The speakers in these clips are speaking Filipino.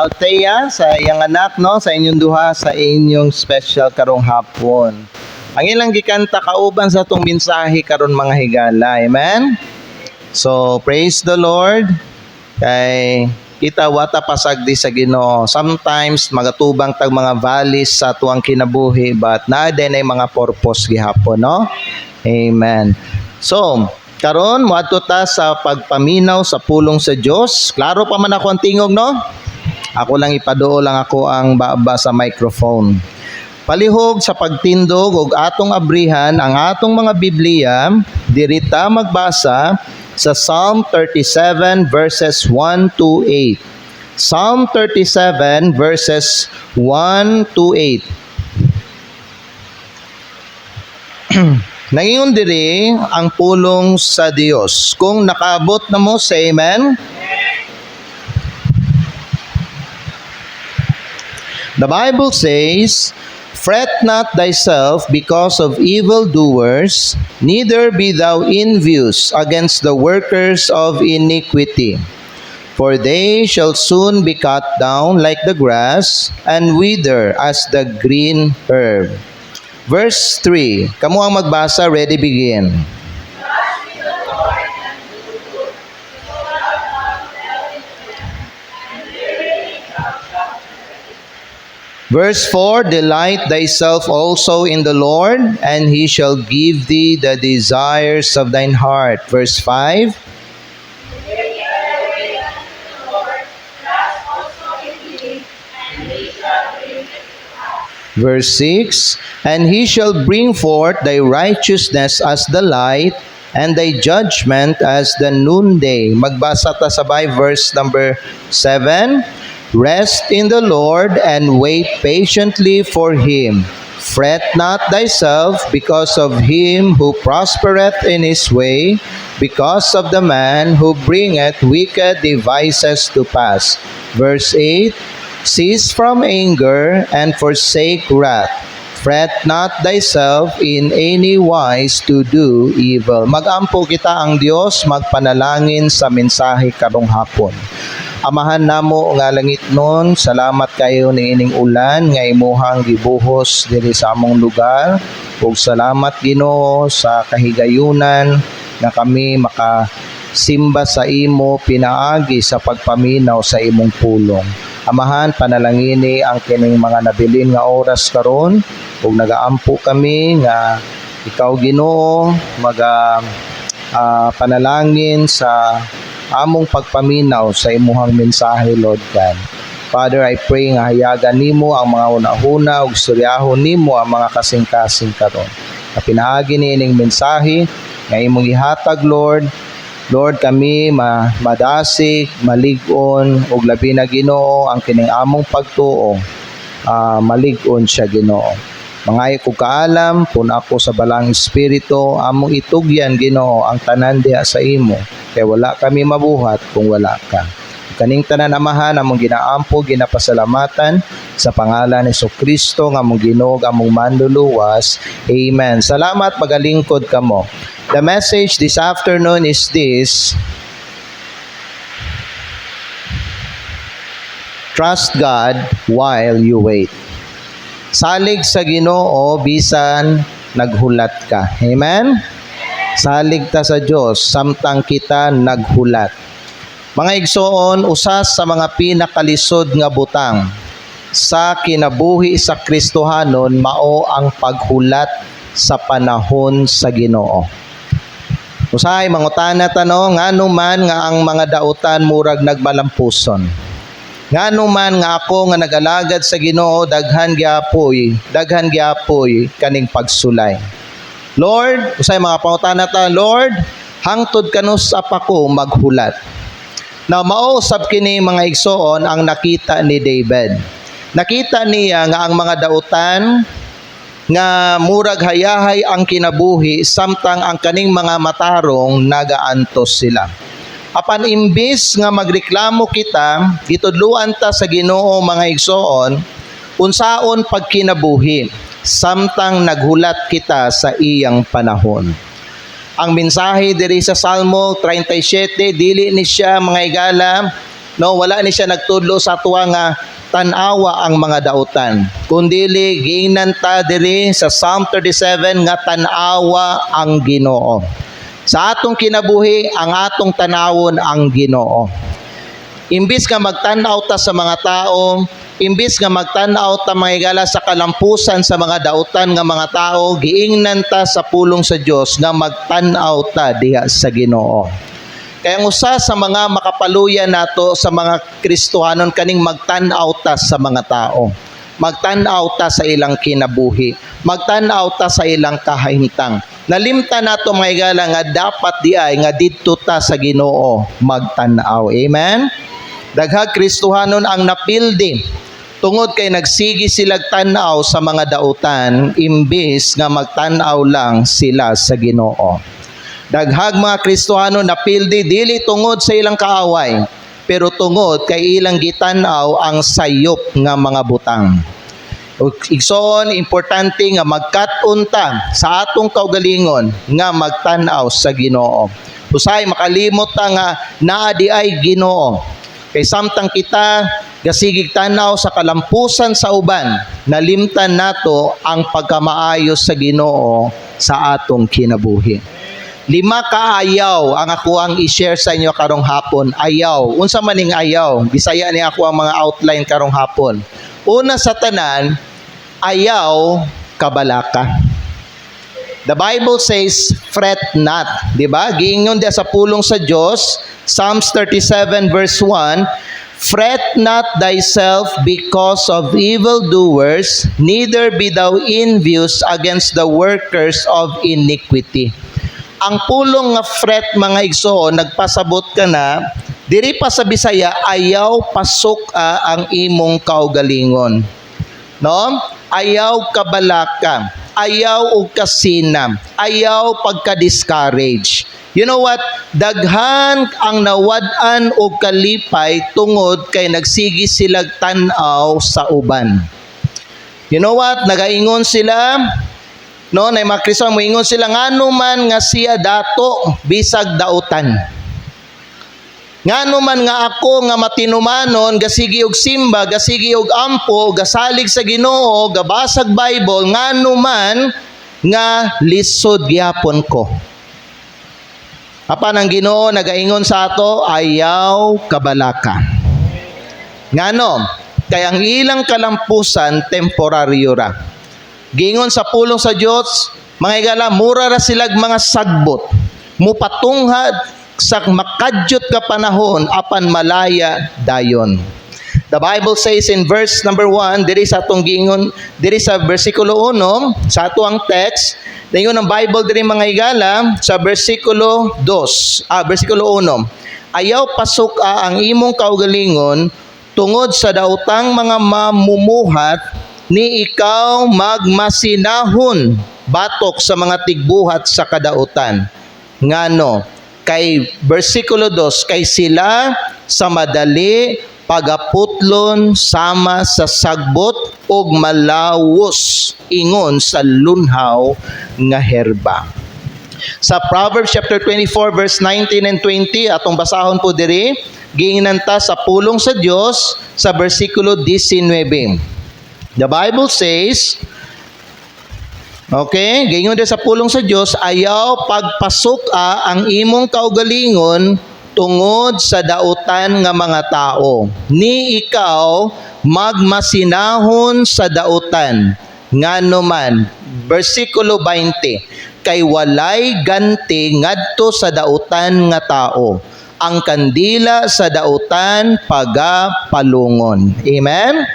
Althea sa iyang anak no sa inyong duha sa inyong special karong hapon. Ang ilang gikanta kauban sa tong mensahe karon mga higala. Amen. So praise the Lord. Kay kita wata pasagdi sa Ginoo. Sometimes magatubang tag mga valleys sa tuang kinabuhi but naa din ay mga purpose gihapon no. Amen. So karon moadto ta sa pagpaminaw sa pulong sa Dios. Klaro pa man ako ang tingog no? Ako lang ipaduo lang ako ang baba sa microphone. Palihog sa pagtindog og atong abrihan ang atong mga Biblia, dirita magbasa sa Psalm 37 verses 1 to 8. Psalm 37 verses 1 to 8. Nangingon diri ang pulong sa Dios. Kung nakaabot na mo sa amen. The Bible says, "Fret not thyself because of evildoers, neither be thou envious against the workers of iniquity. For they shall soon be cut down like the grass, and wither as the green herb." Verse 3. Kamu ang magbasa, ready, begin. Verse 4, "Delight thyself also in the Lord, and He shall give thee the desires of thine heart." Verse 5, Verse 6, "And He shall bring forth thy righteousness as the light, and thy judgment as the noonday." Magbasa ta sabay verse number 7. "Rest in the Lord and wait patiently for Him. Fret not thyself because of him who prospereth in his way, because of the man who bringeth wicked devices to pass." Verse 8, "Cease from anger and forsake wrath. Fret not thyself in any wise to do evil." Magampo kita ang Dios, magpanalangin sa mensahe karong hapon. Amahan namo nga langit nun, salamat kayo ni ining ulan nga imuhang gibuhos diri sa among lugar. Ug salamat Ginoo sa kahigayunan nga kami makasimba sa imo pinaagi sa pagpaminaw sa imong pulong. Amahan, panalangini ang kining mga nabilin nga oras karon ug nagaampo kami nga ikaw Ginoo panalangin sa among pagpaminaw sa imuhang mensahe, Lord God. Father, I pray nga hayagan nimo ang mga una-una ug suryahon nimo ang mga kasing-kasing karon. Pinaagi ni ining mensahe nga imong ihatag, Lord. Lord, kami madasig, malig-on, ug labi na Ginoo ang kining among pagtuo, malig-on siya Ginoo. Mangayo ko kaalam, pun ako sa balang espiritu, among itugyan Ginoo ang tanan diha sa imo, kay wala kami mabuhat kung wala ka. Kaning tanan amahan among ginaampo, ginapasalamatan sa pangalan ni Kristo nga among Ginoo, among manluluwas. Amen. Salamat, magalingkod kamo. The message this afternoon is this: trust God while you wait. Salig sa Ginoo bisan naghulat ka. Amen? Salig ta sa Dios samtang kita naghulat. Mga igsoon, usas sa mga pinakalisod nga butang sa kinabuhi sa Kristohanon mao ang paghulat sa panahon sa Ginoo. Usahay mangutana tanong, ngano man nga ang mga dautan murag nagmalampuson. Ngano man nga ako nga nagalagad sa Ginoo daghan gyapon kaning pagsulay. Lord, usay mga pangutana ta, Lord, hangtod kanus apa ko maghulat. Now mausab kini mga igsoon ang nakita ni David. Nakita niya nga ang mga dautan nga murag hayahay ang kinabuhi samtang ang kaning mga matarong nagaantos sila. Apan imbis nga magreklamo kita, gitudluan ta sa Ginoo mga igsoon, unsaon pagkinabuhi samtang naghulat kita sa iyang panahon. Ang mensahe diri sa Salmo 37, dili ni siya mga igala No, wala ni siya nagtudlo sa tuwa nga tanawa ang mga dautan. Kundili giingnan ta diri sa Psalm 37 nga tanawa ang Ginoo. Sa atong kinabuhi, ang atong tanawon ang Ginoo. Imbis nga magtanaw ta sa mga tao, imbis nga magtanaw ta mga higala sa kalampusan sa mga dautan nga mga tao, giingnan ta sa pulong sa Dios nga magtanaw ta diha sa Ginoo. Kaya ang usa sa mga makapaluya nato sa mga Kristohanon kaning magtanaw ta sa mga tao. Magtanaw ta sa ilang kinabuhi, magtanaw ta sa ilang kahimtang. Nalimtan nato mga higala nga dapat diay nga didto ta sa Ginoo magtanaw. Amen. Daghang Kristohanon ang napildi tungod kay nagsigi sila tanaw sa mga dautan imbis nga magtanaw lang sila sa Ginoo. Daghang mga Kristohanon napildi dili tungod sa ilang kaaway, pero tungod kay ilang gitanaw ang sayop nga mga butang. Igsoon, importante nga magkat-unta sa atong kaugalingon nga magtanaw sa Ginoo. Usay makalimot ta nga naa di ay Ginoo. Kay samtang kita gasigig tanaw sa kalampusan sa uban, nalimtan nato ang pagkamaayos sa Ginoo sa atong kinabuhi. 5 ka ayaw ang ako ang i-share sa inyo karong hapon. Ayaw. Unsa man ning ayaw? Bisaya ni ako ang mga outline karong hapon. Una sa tanan, ayaw kabalaka. The Bible says, fret not. Diba? Giingon dia sa pulong sa Diyos, Psalms 37 verse 1, fret not thyself because of evildoers, neither be thou envious against the workers of iniquity. Ang pulong nga fret mga igsoon, nagpasabot ka na, diri pa sa Bisaya, ayaw pasok ang imong kaugalingon. No? Ayaw kabalaka, ayaw og kasina, ayaw pagka-discourage. You know what? Daghan ang nawad-an og kalipay tungod kay nagsigi sila tan-aw sa uban. You know what? Nagaingon sila, no, na mga Kristo moingon sila ngano man nga siya dato bisag dautan. Ngano man nga ako nga matinumanon, gasigi og simba, gasigi og ampo, gasalig sa Ginoo, gabasag Bible, ngano man nga lisod gyapon ko. Apan ang Ginoo nagaingon sa ato, ayaw kabalaka. Ngano? Kay ang ilang kalampusan temporaryo ra. Gingon sa pulong sa Dios, mga higala, mura ra silag mga sagbot. Mupatunghad sa makadyot ka panahon apan malaya dayon. The Bible says in verse number 1, diri sa atong gingon, diri sa bersikulo 1, sa ato ang text, dayon ang Bible diri mga higala sa bersikulo 2, bersikulo 1. Ayaw pasok ang imong kaugalingon tungod sa daotang mga mamumuhat ni ikaw magmasinahon batok sa mga tigbuhat sa kadautan. Ngano? Kay versikulo 2, kay sila sa madali pagaputlon sama sa sagbot ug malawos ingon sa lunhaw nga herba. Sa Proverbs chapter 24 verse 19 and 20 atong basahon po diri, giingnan ta sa pulong sa Dios sa bersikulo 19. The Bible says, okay, gayon din sa pulong sa Dios, ayaw pagpasok ang imong kaugalingon tungod sa dautan nga mga tao. Ni ikaw magmasinahon sa dautan. Ngano man, bersikulo 20, kay walay ganti ngadto sa dautan nga tao. Ang kandila sa dautan pagapalungon. Amen?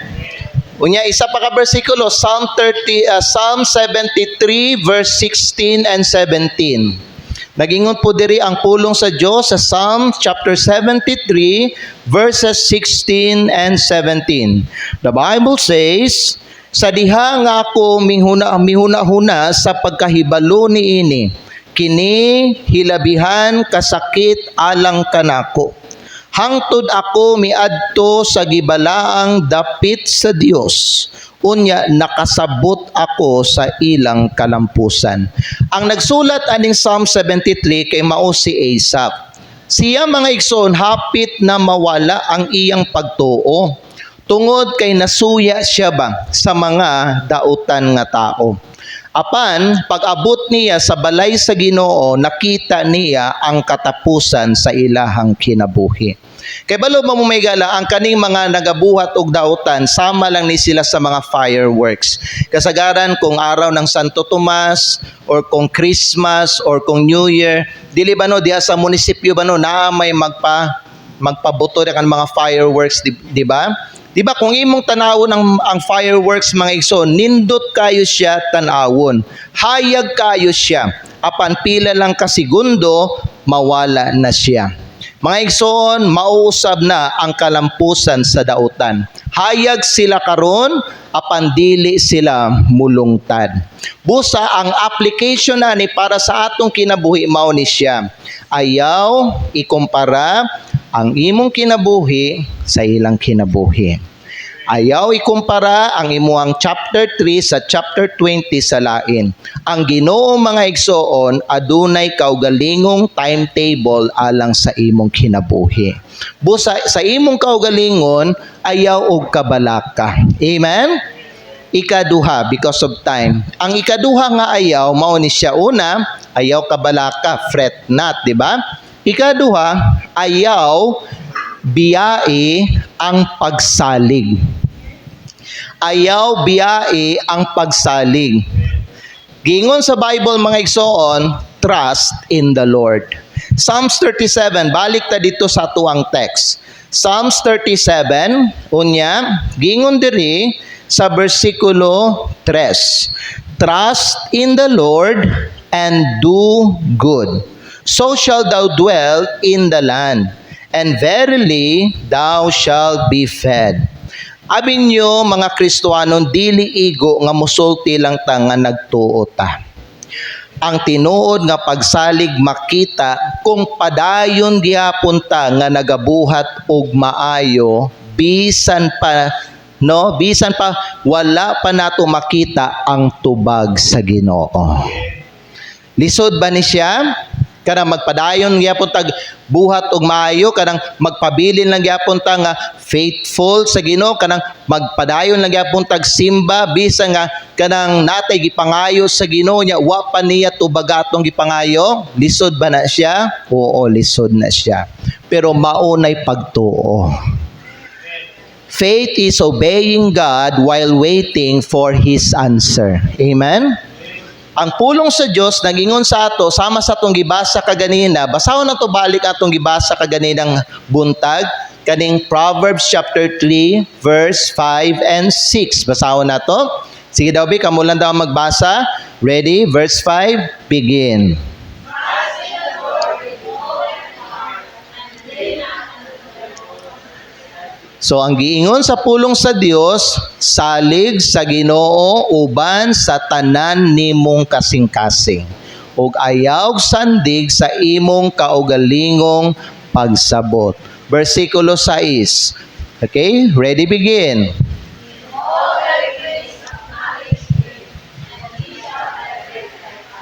Unya isa pa ka bersikulo, Psalm 73 verse 16 and 17. Nagingon po diri ang pulong sa Dios sa Psalm chapter 73 verses 16 and 17. The Bible says, sa diha nga ako mihuna-huna sa pagkahibalo niini, kini hilabihan kasakit alang kanako. Hangtod ako miadto sa gibalaang dapit sa Dios. Unya nakasabot ako sa ilang kalampusan. Ang nagsulat aning Psalm 73 kay mao si Asaph. Siya mga igsoon hapit na mawala ang iyang pagtuo. Tungod kay nasuya siya ba sa mga dautan nga tao. Apan, pag-abot niya sa balay sa Ginoo, nakita niya ang katapusan sa ilahang kinabuhi. Kay balo mamumigala ang kaning mga nagabuhat og dautan, sama lang ni sila sa mga fireworks. Kasagaran kung araw ng Santo Tomas or kung Christmas or kung New Year, dili ba no diha sa munisipyo ba no na may magpabuto kan mga fireworks, di ba? Di ba kung imong tanawon ang fireworks mga igsoon, nindot kayo siya tanawon. Hayag kayo siya. Apan pila lang ka segundo, mawala na siya. Mga igsoon, mauusab na ang kalampusan sa dautan. Hayag sila karon, apan dili sila mulungtad. Busa ang application na ni para sa atong kinabuhi mao ni siya. Ayaw ikumpara ang imong kinabuhi sa ilang kinabuhi. Ayaw ikumpara ang imuang chapter 3 sa chapter 20 sa lain. Ang Ginoo mga igsoon adunay kaugalingong timetable alang sa imong kinabuhi. Busa sa imong kaugalingon ayaw og kabalaka. Amen. Ikaduha, because of time. Ang ikaduha nga ayaw mao ni siya una, ayaw kabalaka, fret not, di ba? Ikaduha, ayaw biyae ang pagsalig. Ayaw biyae ang pagsalig. Gingon sa Bible mga igsoon, trust in the Lord. Psalms 37, balik ta dito sa tuang text. Psalms 37, unya, gingon diri sa versikulo 3. Trust in the Lord and do good. So shall thou dwell in the land, and verily thou shalt be fed. Abin nyo mga Kristohanon, dili igo nga musulti lang ta nga nagtuo ta. Ang tinuod nga pagsalig makita kung padayon gihapon ta nga nagabuhat og maayo, bisan pa wala pa nato makita ang tubag sa Ginoo. Lisod ba ni siya? Kanang magpadayon gyapon tag buhat og maayo, kanang magpabilin lang gyapon ta nga faithful sa Ginoo, kanang magpadayon lang gyapon tag simba bisan nga kanang natay gipangayo sa Ginoo nya wa pa niya tubag atong gipangayo. Lisod ba na siya? Oo, lisod na siya. Pero maunay pagtuo. Faith is obeying God while waiting for His answer. Amen? Ang pulong sa Dios nagingon sa ato sama sa atong gibasa kaganina. Basahon nato balik atong gibasa kaganinang buntag kaning Proverbs chapter 3 verse 5 and 6. Basahon nato. Sige daw bi kamo lang daw magbasa. Ready? Verse 5, begin. So ang giingon sa pulong sa Dios, salig sa Ginoo uban sa tanan nimong kasing-kasing, ug ayaw sandig sa imong kaugalingong pagsabot. Versikulo 6. Okay, ready, begin.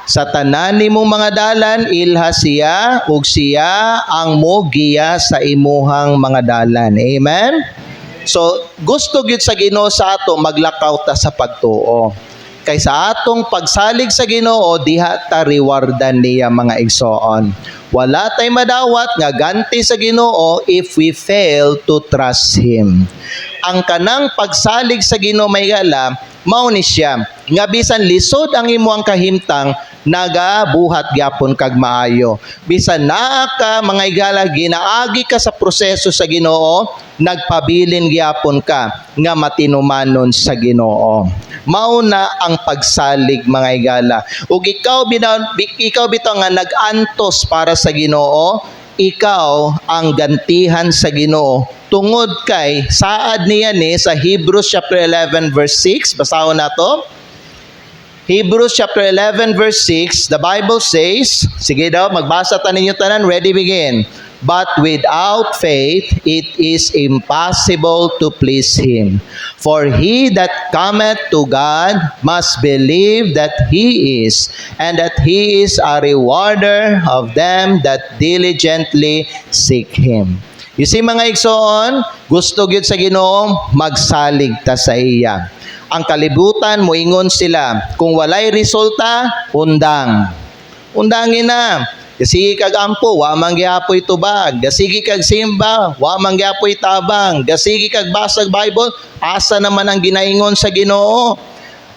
Sa tanan nimong mga dalan ilha siya ug siya ang mogiya sa imuhang mga dalan. Amen. So gusto gyud sa Ginoo sa ato maglakaw ta sa pagtuo. Kay sa atong pagsalig sa Ginoo diha ta rewardan niya mga igsoon. Wala tay madawat nga ganti sa Ginoo if we fail to trust Him. Ang kanang pagsalig sa Ginoo may gala mao ni siya nga bisan lisod ang imuang kahimtang nagabuhat gyapon kag maayo. Bisan naa ka mga igala ginaagi ka sa proseso sa Ginoo, nagpabilin gyapon ka nga matinumanon sa Ginoo. Mao na ang pagsalig mga igala. Ug ikaw bitaw nga nag-antos para sa Ginoo, ikaw ang gantihan sa Ginoo tungod kay saad niya ni sa Hebrews chapter 11 verse 6. Basahon nato. Hebrews chapter 11 verse 6, the Bible says, sige daw, magbasa ta ninyo tanan, ready, begin. But without faith it is impossible to please him. For he that cometh to God must believe that he is, and that he is a rewarder of them that diligently seek him. You see mga igsoon, gusto gyud sa Ginoo magsalig ta sa iya. Ang kalibutan moingon sila, kung walay resulta, undang. Undangin na. Gasigi kag ampo, wa man gyapoy tubag. Gasigi kag simba, wa man gyapoy tabang. Gasigi kag basag Bible, asa naman ang ginaingon sa Ginoo?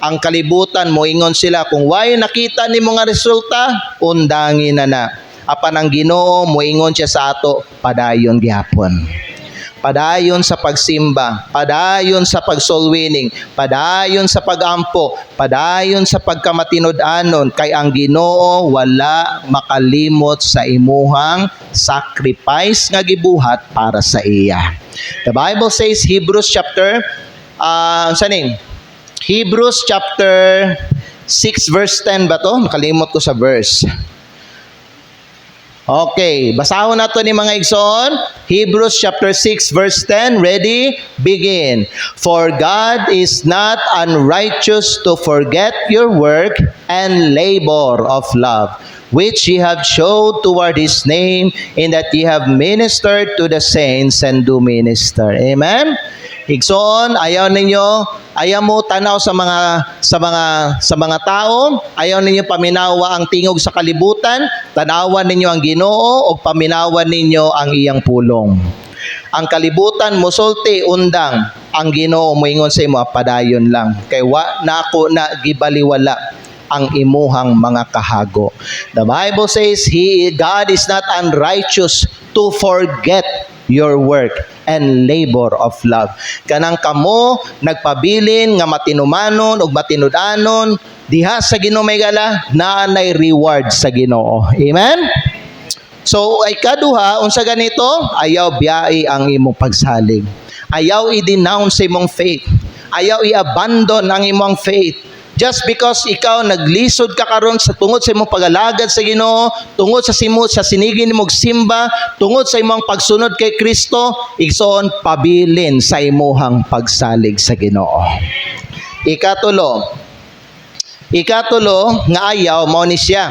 Ang kalibutan moingon sila, kung way nakita nimo nga resulta, undangin na. Apan ang Ginoo moingon siya sa ato, padayon gyapon. Padayon sa pagsimba, padayon sa pag-soul winning, padayon sa pag-ampo, padayon sa pagkamatinud-anon, kay ang Ginoo wala makalimot sa imuhang sacrifice nga gibuhat para sa iya. The Bible says, Hebrews chapter 6 verse 10 ba to? Nakalimot ko sa verse. Okay, basahon nato ni mga igsoon. Hebrews chapter 6 verse 10. Ready? Begin. For God is not unrighteous to forget your work and labor of love, which ye have showed toward his name, in that ye have ministered to the saints and do minister. Amen. Igsoon, ayaw mo tanaw sa mga tao, ayaw ninyo paminawa ang tingog sa kalibutan, tanawan ninyo ang Ginoo o paminawan ninyo ang iyang pulong. Ang kalibutan musulti undang, ang Ginoo moingon sa imo padayon lang, kay wa na ako na gibaliwala ang imuhang mga kahago. The Bible says God is not unrighteous to forget your work and labor of love. Kanang kamo nagpabilin nga matinumanon ug matinud-anon diha sa Ginoo may gala naanay reward sa Ginoo. Amen. So ay kaduha unsa ganito, ayaw biyai ang imong pagsalig. Ayaw i-denounce imong faith. Ayaw i-abandon ang imong faith. Just because ikaw naglisod ka karon sa tungod sa imong pag-alagad sa Ginoo, tungod sa sinigi nimong simba, tungod sa imong pagsunod kay Kristo, igsoon pabilin sa imuhang pagsalig sa Ginoo. Ikatulo nga ayaw mao ni siya.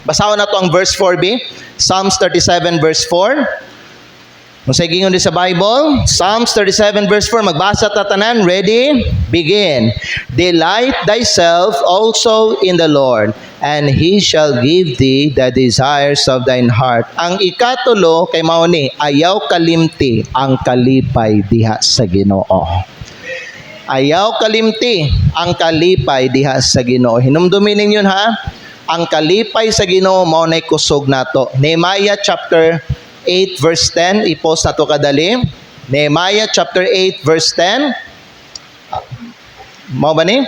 Basahon nato ang verse 4b, Psalms 37 verse 4. Kung sa gingon sa Bible, Psalms 37 verse 4, magbasa ta tanan. Ready? Begin. Delight thyself also in the Lord, and He shall give thee the desires of thine heart. Ang ikatulo kay mao ni, ayaw kalimti ang kalipay diha sa Ginoo. Ayaw kalimti ang kalipay diha sa Ginoo. Hinumdumin ninyo ha. Ang kalipay sa Ginoo mao nay kusog nato. Nehemiah chapter 8 verse 10, i-post na to kadali. Nehemiah chapter 8 verse 10. Mao ba ni?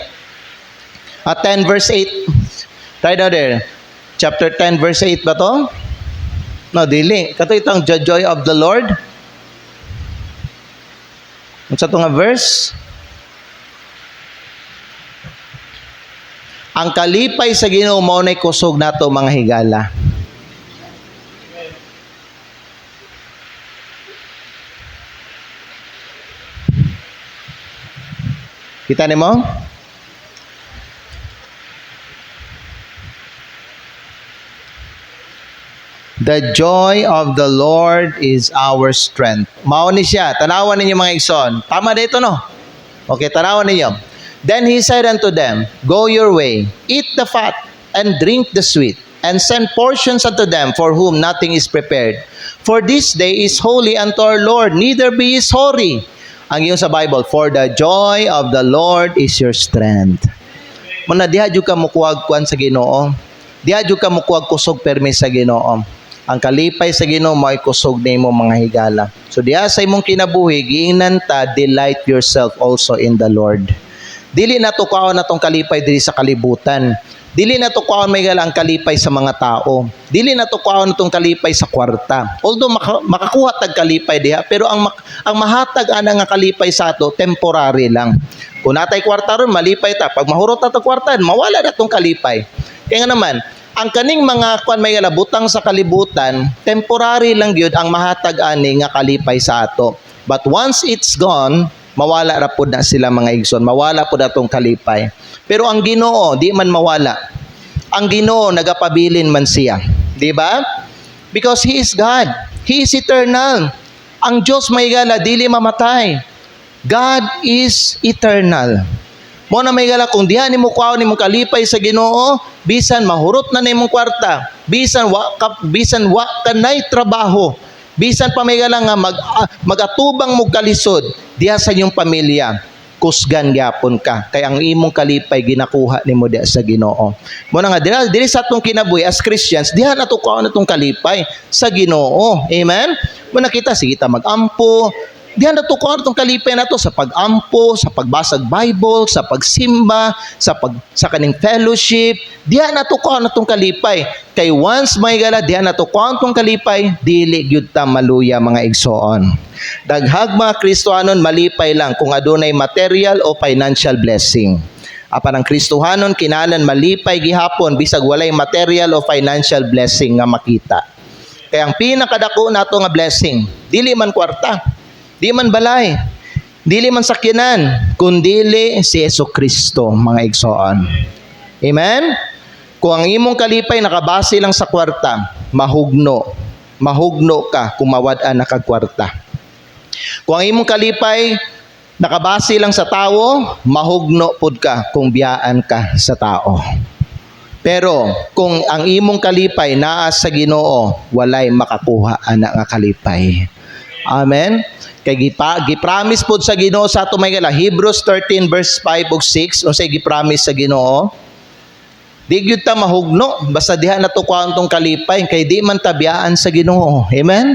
10 verse 8. Right now there. Chapter 10 verse 8 ba to? No, dili. Kato itong the joy of the Lord. Unsa to nga verse? Ang kalipay sa Ginoo mao nay kusog nato mga higala. Kita nimo? The joy of the Lord is our strength. Mao ni siya. Tanawan ninyo mga igsoon. Tama dito no? Okay, tanawan ninyo. Then he said unto them, Go your way, eat the fat, and drink the sweet, and send portions unto them for whom nothing is prepared. For this day is holy unto our Lord, neither be ye sorry. Ang iyong sa Bible, for the joy of the Lord is your strength. Muna diha jud ka mukuwag kuan sa Ginoo. Diha jud ka mukuwag kusog permis sa Ginoo. Ang kalipay sa Ginoo mao kusog nimo mga higala. So diha sa imong kinabuhi giingnan ta, delight yourself also in the Lord. Dili na to kaon natong kalipay diri sa kalibutan. Dili na to kaon may gala ang kalipay sa mga tao. Dili na to kaon natong kalipay sa kwarta. Although makakuha tag kalipay diha, pero ang mahatag ana nga kalipay sa ato temporary lang. Kung natay kwarta ron malipay ta, pag mahurot ta tag kwarta, mawala na tong kalipay. Kaya nga naman, ang kaning mga kwan may butang sa kalibutan, temporary lang gyud ang mahatag ani nga kalipay sa ato. But once it's gone, mawala ra pud na sila mga igsoon, mawala pud atong kalipay. Pero ang Ginoo di man mawala. Ang Ginoo nagapabilin man siya, di ba? Because He is God. He is eternal. Ang Diyos may gala dili mamatay. God is eternal. Mo na may gala kung diha nimo kuhaon nimong kalipay sa Ginoo, bisan mahurot na nimong kwarta, bisan wa kanay trabaho, bisan pa may gala nga magatubang mo kalisod diha sa inyong pamilya, kusgan gyapon ka kay ang imong kalipay ginakuha nimo diha sa Ginoo. Mo na nga diri sa atong kinabuhi as Christians, diha na to kuhaon atong kalipay sa Ginoo. Amen. Mo nakita sige ta magampo, diyan na tukuan itong kalipay na to sa pag-ampo, sa pagbasag Bible, sa pagsimba, sa kaning fellowship. Diyan na tukuan itong kalipay. Kay once may gala, diyan na tukuan itong kalipay, dili gyud ta maluya mga igsoon. Daghag mga Kristohanon malipay lang kung adunay material o financial blessing. Apan ang Kristohanon kinalan malipay gihapon bisag walay material o financial blessing nga makita. Kaya ang pinakadako nato nga blessing, dili man kwarta, di man balay, dili man sakyanan, kundili si Jesucristo mga igsoon. Amen? Kung ang imong kalipay nakabase lang sa kwarta, mahugno ka kung mawad-an na kag kwarta. Kung ang imong kalipay nakabase lang sa tao, mahugno pud ka kung biyaan ka sa tao. Pero kung ang imong kalipay naa sa Ginoo, walay makakuha ana nga kalipay. Amen. Kay gipromise pod sa Ginoo sa ato may gala, Hebrews 13 verse 5 ug 6, unsay gipromise sa Ginoo? Di gyud ta mahugno basta diha na to kuhaon tong kalipay kay di man tabiyaan sa Ginoo. Amen.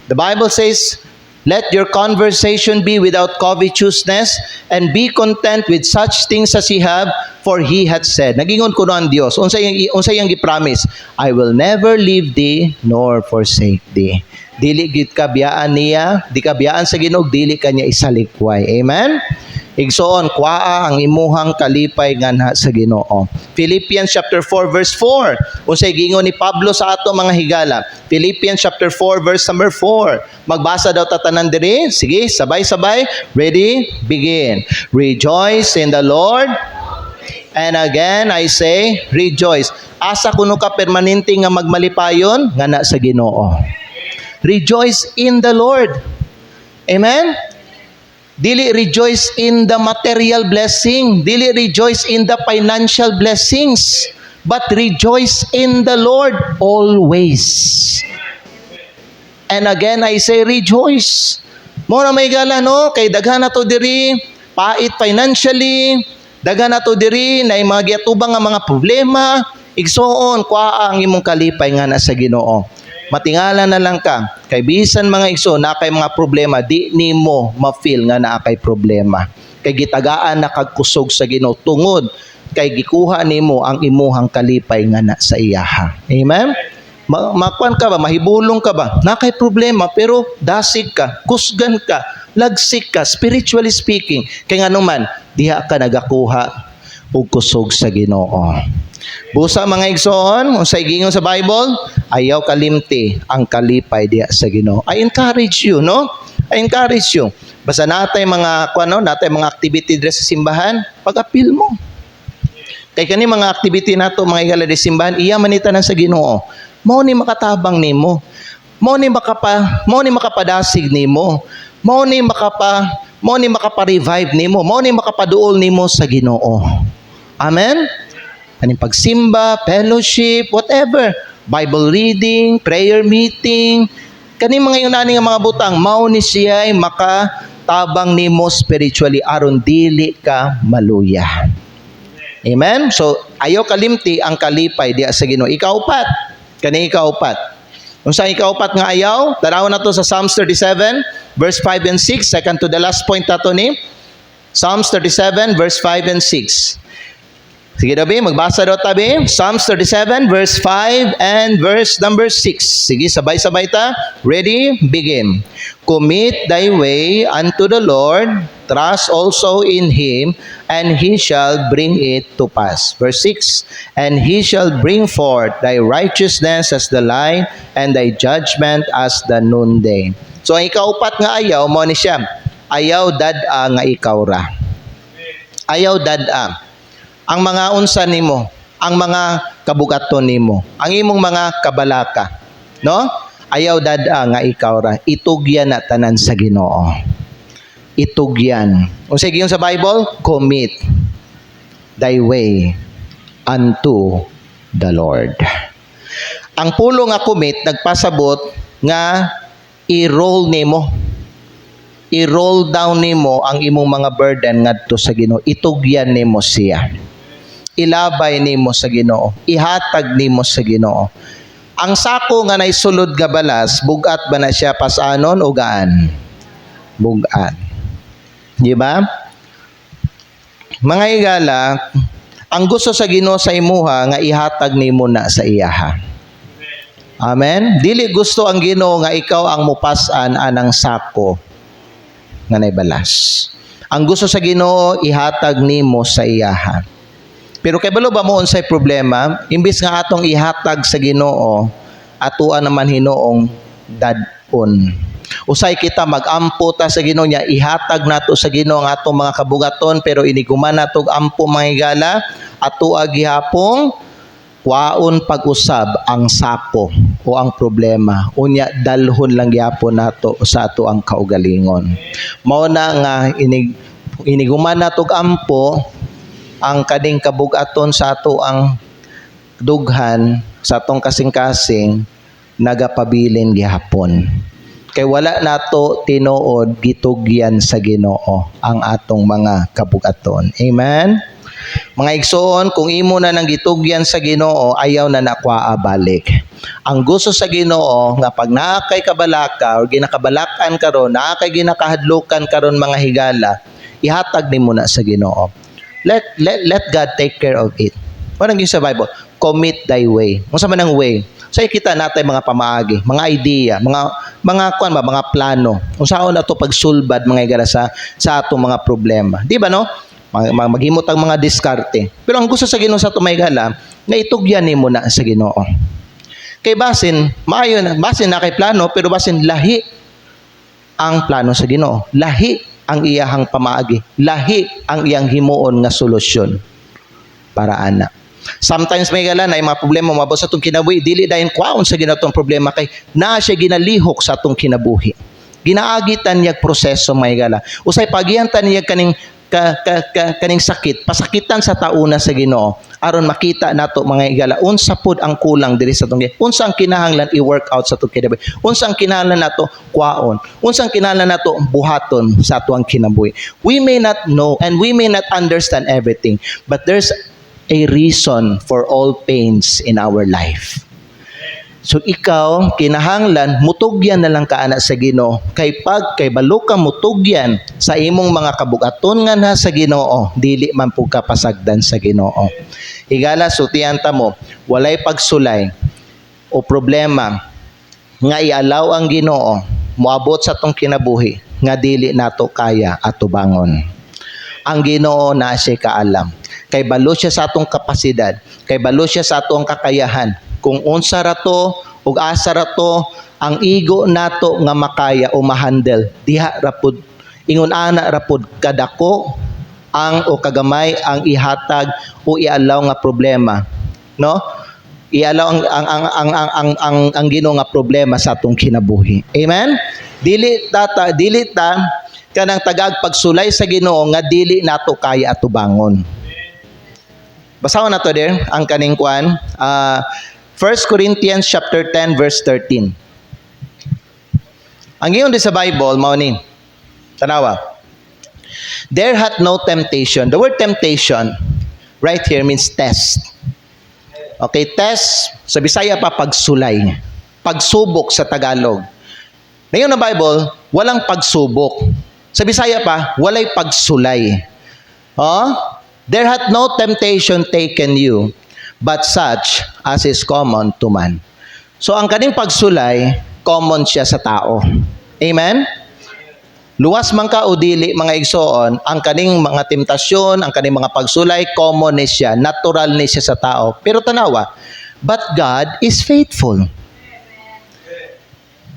The Bible says, let your conversation be without covetousness, and be content with such things as ye have, for He hath said. Nagingon ko no ang Dios, unsay yang gipromise, I will never leave thee nor forsake thee. Dili gid ka biyaan niya, di ka biyaan sa Ginoo, dili ka niya isalikway. Amen. Igsoon, kuaa ang imuhang kalipay nga sa Ginoo. Philippians chapter 4 verse 4. Unsay gingon ni Pablo sa ato mga higala? Philippians chapter 4 verse number 4. Magbasa daw tatanan diri. Sige, sabay-sabay. Ready? Begin. Rejoice in the Lord. And again I say, rejoice. Asa kuno ka permanente nga magmalipayon nga sa Ginoo. Rejoice in the Lord. Amen. Dili rejoice in the material blessing. Dili rejoice in the financial blessings. But rejoice in the Lord always. And again, I say rejoice. Mo na may gala, no? Kay daghan na to diri, pait financially, daghan na to diri, na mga giatubang nga mga problema, igsoon, kuha ang imong kalipay nga sa Ginoo. Matingala na lang ka, kay bisan mga igso, na kay mga problema, di nimo ma-feel nga na kay problema. Kay gitagaan na kagkusog sa Ginoo tungod, kay gikuha nimo ang imuhang kalipay nga sa iyaha. Amen? Makuan ka ba, mahibulong ka ba, na kay problema, pero dasig ka, kusgan ka, lagsik ka, spiritually speaking, kay nga naman, diha ka nagakuha og kusog sa Ginoo. Busa mga igsoon, unsay gingon sa Bible, ayaw kalimti ang kalipay diha sa Ginoo. I encourage you, no? I encourage you. Basta natay mga natay mga activity diri sa simbahan, pag-apil mo. Kay kani mga activity nato mga igala di simbahan, iya manitanan sa Ginoo. Mao ni makatabang nimo. Mao ni makapadasig nimo. Mao ni makapa-revive nimo. Mao ni makapaduol nimo sa Ginoo. Amen. Kaning pagsimba, fellowship, whatever, Bible reading, prayer meeting, kaning mga yunani nga mga butang, mao ni siya ay makatabang nimo spiritually aron dili ka maluya. Amen? So, ayaw kalimti ang kalipay diya sa Ginoo. Ikaupat, kaning ikaupat. Kung sa ikaupat nga ayaw, tanaw na to sa Psalms 37, verse 5 and 6, second to the last point nato ni Psalms 37, verse 5 and 6. Sige dabi, magbasa daw tabi. Psalms 37 verse 5 and verse number 6. Sige, sabay-sabay ta. Ready? Begin. Commit thy way unto the Lord, trust also in him, and he shall bring it to pass. Verse 6, and he shall bring forth thy righteousness as the light, and thy judgment as the noonday. So ang ikaupat nga ayaw, mo ni siya, ayaw dad-a nga ikaw ra. Ayaw dad-a. Ang mga unsa nimo, ang mga kabugaton nimo, ang imong mga kabalaka, no? Ayaw dad-a nga ikaw ra. Itugyan na tanan sa Ginoo. Itugyan. O sige yung sa Bible, commit thy way unto the Lord. Ang pulo nga commit, nagpasabot nga i-roll nimo. I-roll down nimo ang imong mga burden ngadto sa Ginoo. Itugyan nimo siya. Ilabay nimo sa Ginoo. Ihatag nimo sa Ginoo. Ang sako nga naisulod nga balas, bugat ba na siya pasanon o gaan? Bugat. Di ba? Mga higala, ang gusto sa Ginoo sa imuha nga ihatag nimo na sa iyaha. Amen? Dili gusto ang Ginoo nga ikaw ang mupasan anang sako nga naibalas. Ang gusto sa Ginoo ihatag nimo sa iyaha. Pero kay balo ba mo unsay problema, imbis nga atong ihatag sa Ginoo, atuan naman Hinoong dadon. Usay kita magampo ta sa Ginoo niya, ihatag nato sa Ginoo ang atong mga kabugaton, pero iniguman nato ampo mga higala, atua gihapong waon pag-usab ang sako o ang problema. Unya dalhon lang gyapon nato sa ato ang kaugalingon. Mao na nga iniguman nato ampo ang kading kabugaton sa ato ang dughan sa atong kasing-kasing nagapabilin gihapon. Kay wala nato tinuod gitugyan sa Ginoo ang atong mga kabugaton. Amen. Mga igsoon, kung imo na nang gitugyan sa Ginoo, ayaw na nakwaa balik. Ang gusto sa Ginoo nga pag naa kay kabalaka o ginakabalakan karon, naa kay ginakahadlukan karon mga higala, ihatag nimo na sa Ginoo. Let God take care of it. Parang yung sa Bible, commit thy way. Kung sa man ang way, so kita natin mga pamaagi, mga idea, mga plano. Kung saan na ito pagsulbad mga igala sa atong mga problema. Di ba no? Maghimot ang mga diskarte. Pero ang gusto sa Ginoo sa atong mga igala, na itugyan nimo na sa Ginoo. Kay basin, maayo na, basin na kay plano, pero basin lahi ang plano sa Ginoo. Lahi ang iyahang pamaagi. Lahi ang iyang himuon nga solusyon para ana. Sometimes may gala na mga problema mabot sa atong kinabuhi, dili dayon kwaon sa ginatong problema kay naa siya ginalihok sa atong kinabuhi. Ginaagitan niya proseso may gala. Usay pagiyantan niya kaning kaning sakit, pasakitan sa tauna sa Ginoo aron makita nato mga igala unsa pud ang kulang diri sa atong unsa ang kinahanglan i-work out sa atong kinabuhi, unsa ang kinahanglan nato kwaon, unsa ang kinahanglan nato buhaton sa atong kinabuhi. We may not know and we may not understand everything, but there's a reason for all pains in our life. So ikaw, kinahanglan, mutugyan na lang kaana sa Ginoo. Kay balo ka mutugyan sa imong mga kabugaton nga na sa Ginoo, dili man pug kapasagdan sa Ginoo. Higala, sutiyan ta mo, walay pagsulay o problema nga ialaw ang Ginoo, moabot sa tong kinabuhi, nga dili nato kaya atubangon. Ang Ginoo na siya kaalam. Kay balo siya sa atong kapasidad, kay balo siya sa atong kakayahan. Kung unsa ra to ug asa ra to ang ego nato nga makaya o mahandle, diha ra pud ingon ana ra pud kadako ang o kagamay ang ihatag o ialaw nga problema, no? Ialaw ang Ginoo nga problema sa atong kinabuhi. Amen. Dili ta kanang tagag pagsulay sa Ginoo nga dili nato kaya atubangon. Basahon nato der ang kaning kuan 1 Corinthians chapter 10 verse 13. Ang giyon di sa Bible mao ni tanawa. There hath no temptation. The word temptation right here means test. Okay, test sa Bisaya pa pagsulay. Pagsubok sa Tagalog. Ngayon na Bible, walang pagsubok. Sa Bisaya pa, walay pagsulay. There hath no temptation taken you, but such as is common to man. So ang kaning pagsulay, common siya sa tao. Amen? Luwas man ka o dili mga igsoon, ang kaning mga temptasyon, ang kaning mga pagsulay, common ni siya, natural ni siya sa tao. Pero tanawa, but God is faithful.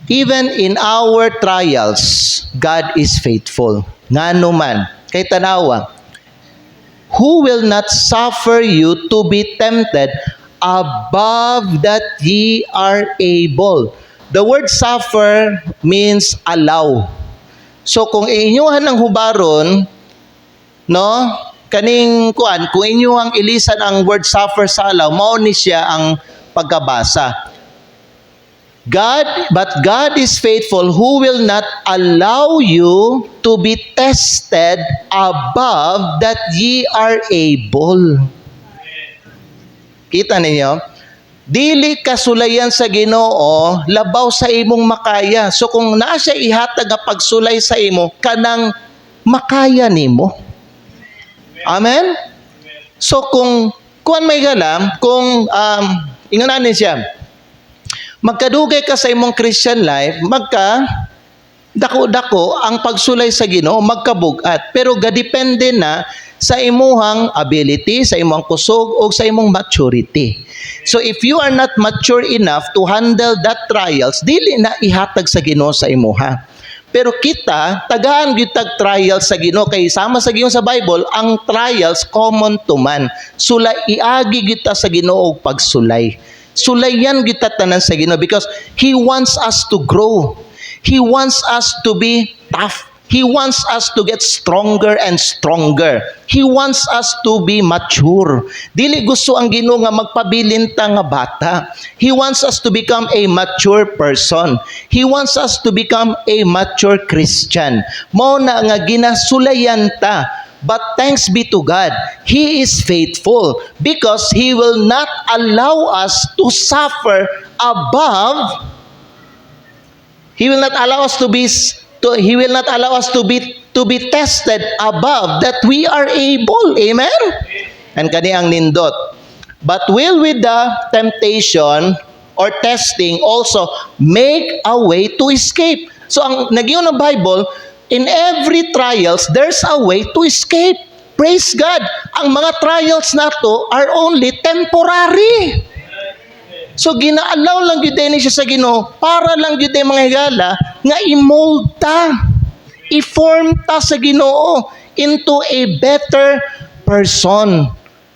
Even in our trials, God is faithful. Ngano man, kay tanawa, who will not suffer you to be tempted above that ye are able? The word suffer means allow. So kung inyuhan ng hubaron, no, kaning kuan, kung inyuhang ilisan ang word suffer sa allow, mao ni siya ang pagkabasa. But God is faithful, who will not allow you to be tested above that ye are able. Kita ninyo? Dili kasulayan sa Ginoo labaw sa imong makaya. So kung naa siya ihatag nga pagsulay sa imo, kanang makaya nimo. Amen? So kung may galam, kung ingananin siya, magkadugay ka sa imong Christian life, dako-dako ang pagsulay sa Ginoo, magkabugat. Pero gadepende na sa imuhang ability, sa imong kusog, o sa imong maturity. So if you are not mature enough to handle that trials, dili na ihatag sa Ginoo sa imuha. Pero kita, tagaan gyud tag trials sa Ginoo, kay sama sa Ginoo sa Bible, ang trials common to man. Sulay iagi gyud ta sa Ginoo og pagsulay. Sulayan gyud ta tanan sa Ginoo because He wants us to grow. He wants us to be tough. He wants us to get stronger and stronger. He wants us to be mature. Dili gusto ang Ginoo nga magpabilin ta nga bata. He wants us to become a mature person. He wants us to become a mature Christian. Mao na nga ginasulayan ta. But thanks be to God, He is faithful because He will not allow us to suffer above. He will not allow us to be tested above that we are able. Amen? And kani ang nindot. But will with the temptation or testing also make a way to escape. So ang nagyon ng Bible, in every trials, there's a way to escape. Praise God. Ang mga trials nato are only temporary. So ginaalaw lang gyud ni siya sa Ginoo para lang gyud mga higala nga i-mold ta, i-form ta sa Ginoo into a better person.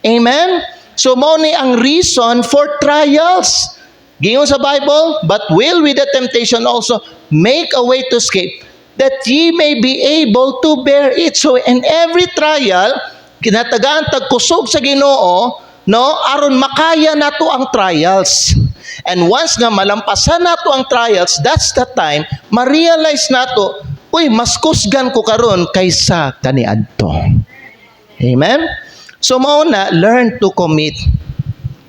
Amen? So mao ni ang reason for trials. Gingon sa Bible, but will with the temptation also make a way to escape, that ye may be able to bear it. So in every trial, kinatagaan tag kusog sa Ginoo, no, aron makaya nato ang trials. And once nga malampasan nato ang trials, that's the time ma-realize nato, uy, mas kusgan ko karon kaysa kaniadto. Amen? So mao na, learn to commit.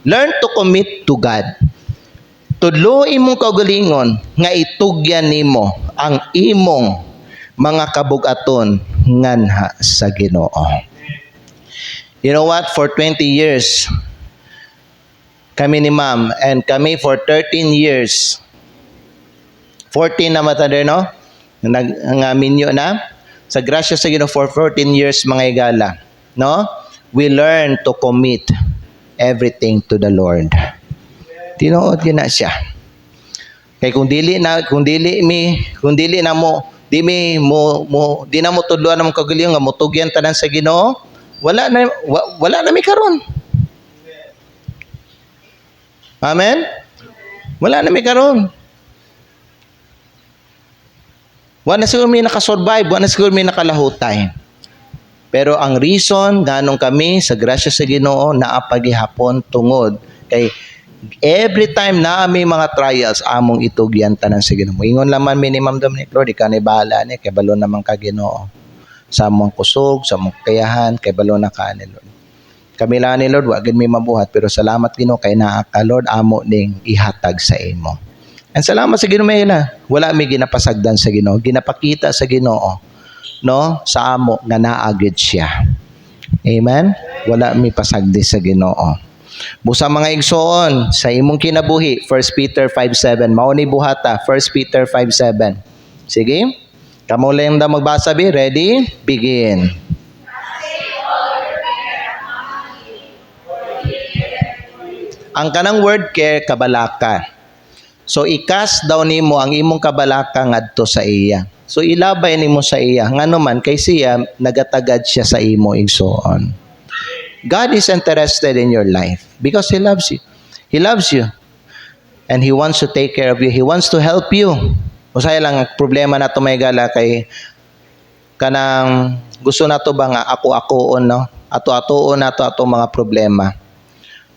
Learn to commit to God. Tudlo imong kaugalingon nga itugyan nimo ang imong mga kabugaton nganha sa Ginoo. You know what? For 20 years, kami ni ma'am, and kami for 13 years, 14 na matader, no? Minyo na. Sa grasya sa Ginoo for 14 years, mga igala, no? We learn to commit everything to the Lord. Tinuod yun na siya. Kaya kung dili na mo tudloan ng kagalingon nga motugyan tanan sa Ginoo, wala na mi karon. Amen? Wala na mi karon. Wala siguro may nakasurvive, wala siguro may nakalahutay. Pero ang reason ganong kami sa grasya sa Ginoo naa paghihapon tungod kay every time na may mga trials among itugyan tanan sa Ginoo. Ingon laman minimum Dominic Lord, ika ni bahala ni kay balo naman ka Ginoo. Sa among kusog, sa among kayahan, kay balo na ka ni Lord. Kami lang ni Lord, wag gid mi mabuhat, pero salamat Ginoo kay naa ka Lord amo ning ihatag sa imo. And salamat sa Ginoo Mayla. Wala mi ginapasagdan sa Ginoo, ginapakita sa Ginoo, no, sa amo nga naa gid siya. Amen. Wala mi pasagdi sa Ginoo. Busa mga igsoon sa imong kinabuhi, 1 Peter 5:7 mao ni buhata, 1 Peter 5:7. Sige. Kamo lang da magbasa bi. Ready? Begin. Ang kanang word care, kabalaka. So ikas daw nimo ang imong kabalaka ngadto sa iya. So ilabay nimo sa iya ngano man kay siya nagatagad siya sa imo igsoon. God is interested in your life because He loves you. He loves you. And He wants to take care of you. He wants to help you. Usay lang ang problema nato may gala kay kanang gusto nato ba nga ako-akoon no? Ato-atoon nato ato mga problema.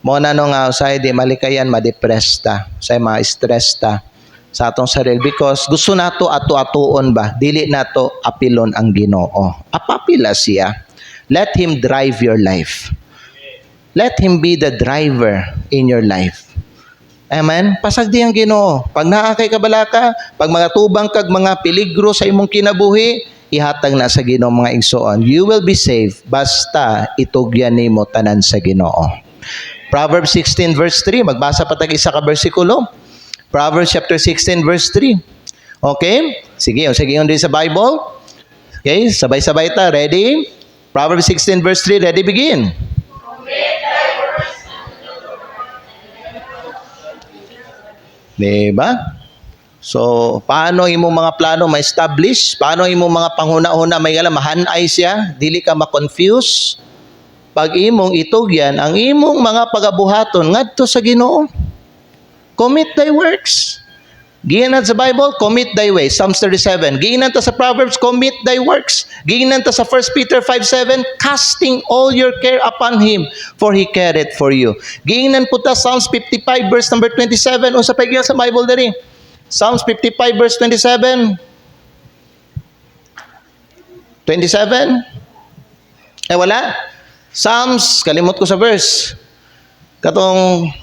Mo na no nga usay di malikayan ma-depress ta, usay ma-stress ta sa atong sarili because gusto nato ato-atoon ba, dili nato apilon ang Ginoo. Apapila siya. Let Him drive your life. Let Him be the driver in your life. Amen? Pasagdi ang Ginoo. Pag naa kay kabalaka, pag mga tubang kag mga peligro sa imong kinabuhi, ihatag na sa Ginoo mga igsoon. You will be saved basta itugyan nimo tanan sa Ginoo. Proverbs 16 verse 3. Magbasa pa tag isa ka bersikulo. Proverbs chapter 16 verse 3. Okay? Sige, yun din sa Bible. Okay, sabay-sabay ta. Ready? Proverbs 16 verse 3. Ready, begin. Diba? So, paano imong mga plano ma-establish? Paano imong mga panghuna-huna may gala mahanay siya? Dili ka ma-confuse? Pag imong itugyan ang imong mga pagabuhaton ngadto sa Ginoo. Commit thy works. Giinan sa Bible, commit thy ways. Psalms 37. Giinan ta sa Proverbs, commit thy works. Giinan ta sa 1 Peter 5:7, casting all your care upon Him, for He careth for you. Giinan po ta Psalms 55 verse number 27. Unsa pa gyud sa Bible diri? Psalms 55 verse 27. 27? Wala. Psalms, kalimot ko sa verse. Katong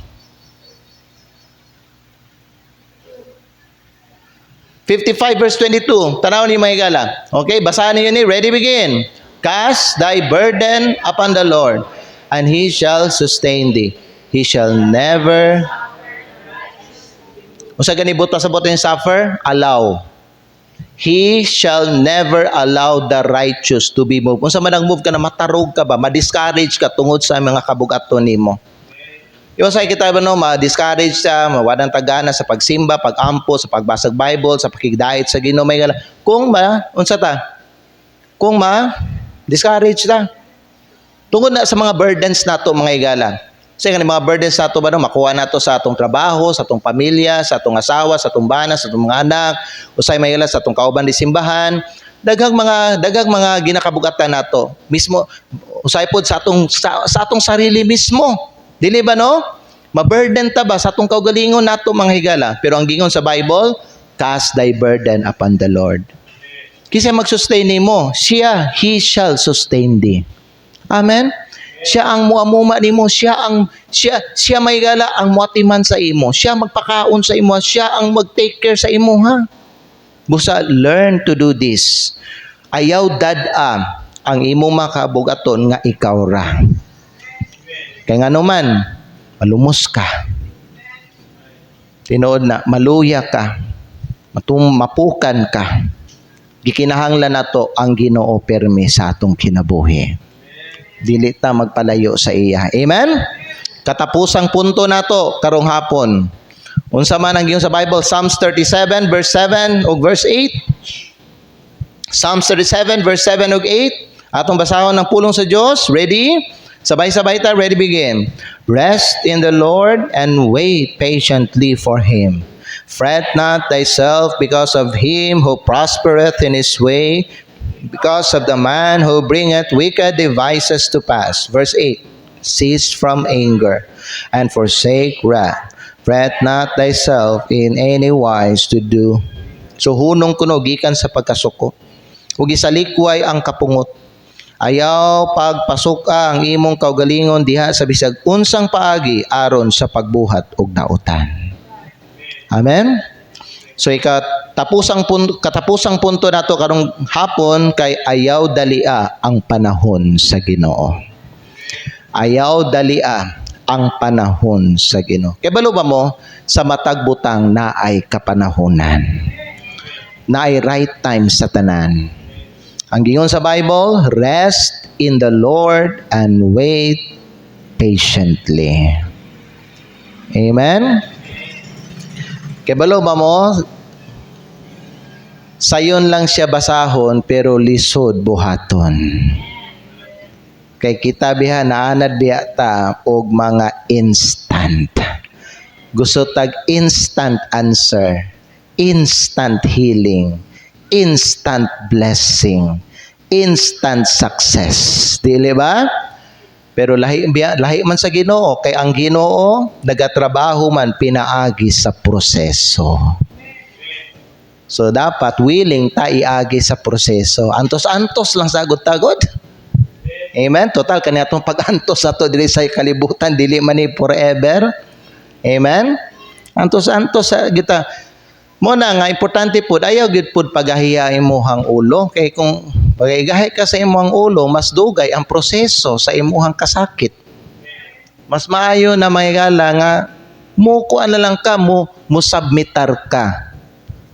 55 verse 22. Tanaw ni mga higala. Okay, basahan niyo ni. Ready, begin. Cast thy burden upon the Lord, and He shall sustain thee. He shall never... Usa gani buto sa buto yung suffer? Allow. He shall never allow the righteous to be moved. Kung sa manang move ka na matarog ka ba, ma-discourage ka tungod sa mga kabugaton nimo. Yung sa kita ba no, ma-discourage ka, mawadang tagana sa pagsimba, pag-ampo, sa pagbasag Bible, sa pakigdait sa Ginoo may gala. Kung unsa ta? Kung discourage ta. Tungod na sa mga burdens nato mga higala. Kasi nga mga burdens nato ba no, makuha nato sa atong trabaho, sa atong pamilya, sa atong asawa, sa atong bana, sa atong mga anak, usay mayala sa atong kauban di simbahan, daghang mga ginakabugatan nato. Mismo usay pod sa atong sarili mismo. Dili ba no? Maburden ta ba sa atong kaugalingon nato mga higala? Pero ang gingon sa Bible, cast thy burden upon the Lord. Kasi mag-sustain nimo, He shall sustain thee. Amen. Siya ang muamuma nimo, siya may gala ang muatiman sa imo, siya magpakaon sa imo, siya ang mag-take care sa imo ha. Busa learn to do this. Ayaw dad-a ang imo makabugaton nga ikaw ra. Kay ngano man malumos ka. Tinuod na maluya ka. Mapukan ka. Gikinahanglan nato ang Ginoo permi sa atong kinabuhi. Dili ta magpalayo sa iya. Amen? Katapusang punto nato karong hapon. Unsa man ang giyon sa Bible? Psalms 37 verse 7 ug verse 8. Psalms 37 verse 7 ug 8. Atong basahon ng pulong sa Dios. Ready? Sabay-sabay ta. Ready, begin. Rest in the Lord and wait patiently for Him. Fret not thyself because of him who prospereth in his way, because of the man who bringeth wicked devices to pass. Verse 8, cease from anger, and forsake wrath. Fret not thyself in any wise to do. So hunong kuno gikan sa pagkasuko. Ug isalikway ang kapungot. Ayaw pagpasuka ang imong kaugalingon diha sa bisag unsang paagi aron sa pagbuhat og nautan. Amen. So katapusang punto nato karong hapon kay ayaw dalia ang panahon sa Ginoo. Ayaw dalia ang panahon sa Ginoo. Kay balo ba mo sa matag butang naay kapanahonan. na ay right time sa tanan. Ang gingon sa Bible, rest in the Lord and wait patiently. Amen? Kebalo ba mo? Sayon lang siya basahon pero lisod buhaton. Kay kita biha naanad biya ta og mga instant. Gusto tag instant answer, instant healing, instant blessing, instant success. Dili ba? Pero lahi man sa Ginoo, kay ang Ginoo nagatrabaho man pinaagi sa proseso. So dapat willing ta iagi sa proseso. Antos-antos lang sagod-tagod. Amen. Total kaniadtong pag-antos ato dili sa kalibutan dili man ni forever. Amen. Antos-antos sa kita. Mo na nga importante pud ayaw gid pud pagahiya imong ulo kay kung pagahigahi ka sa imong ulo mas dugay ang proseso sa imong kasakit. Mas maayo na mahigala nga mo kuan na lang ka mo submitar ka